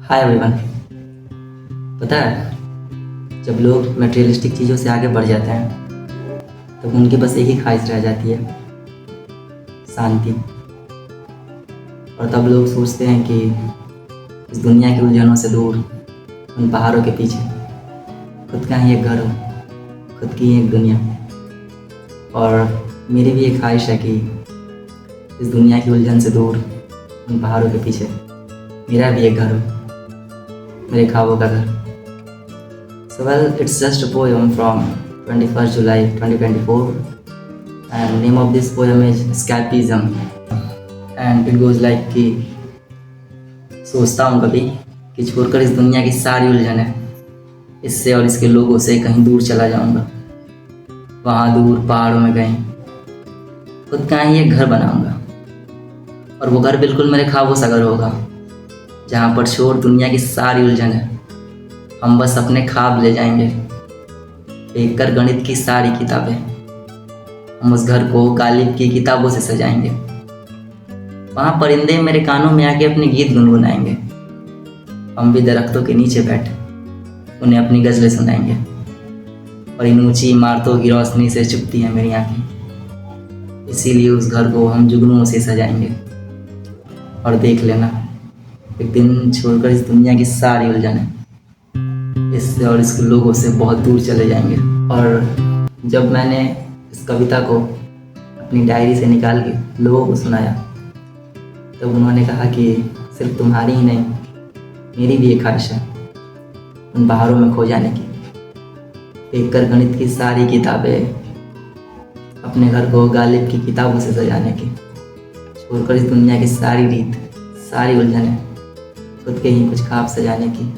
Hi everyone. पता है, जब लोग मटेरियलिस्टिक चीज़ों से आगे बढ़ जाते हैं तब उनकी बस एक ही ख्वाहिश रह जाती है, शांति। और तब लोग सोचते हैं कि इस दुनिया की उलझनों से दूर उन पहाड़ों के पीछे खुद का ही एक घर हो, खुद की ही एक दुनिया। और मेरी भी एक ख्वाहिश है कि इस दुनिया की उलझन से दूर उन पहाड़ों के पीछे मेरा भी एक घर हो, मेरे ख्वाबों का घर। So well, it's just a poem from 21st July 2024 and name of this poem is Escapism and it goes like कि सोचता हूँ कभी कि छोड़कर इस दुनिया की सारी उलझनें, इससे और इसके लोगों से कहीं दूर चला जाऊँगा। वहाँ दूर पहाड़ों में कहीं खुद का ही एक घर बनाऊँगा और वो घर बिल्कुल मेरे ख्वाबों सा घर होगा, जहाँ पर छोड़ दुनिया की सारी उलझनें हम बस अपने ख्वाब ले जाएंगे। फेंक कर गणित की सारी किताबें हम उस घर को गालिब की किताबों से सजाएंगे। वहाँ परिंदे मेरे कानों में आके अपने गीत गुनगुनाएंगे। हम भी दरख्तों के नीचे बैठ उन्हें अपनी गज़लें सुनाएंगे। और इन ऊंची इमारतों की रोशनी से चुभती हैं मेरी आँखें, इसीलिए उस घर को हम जुगनुओं से सजाएंगे। और देख लेना, एक दिन छोड़कर इस दुनिया की सारी उलझनें, इससे और इसके लोगों से बहुत दूर चले जाएंगे। और जब मैंने इस कविता को अपनी डायरी से निकाल के लोगों को सुनाया तब उन्होंने कहा कि सिर्फ तुम्हारी ही नहीं, मेरी भी एक ख्वाहिश है उन पहाड़ों में खो जाने की। फेंक कर गणित की सारी किताबें अपने घर को गालिब की किताबों से सजाने की। छोड़कर इस दुनिया की सारी रीत, सारी उलझनें, खुद के ही कुछ ख्वाब सजाने की।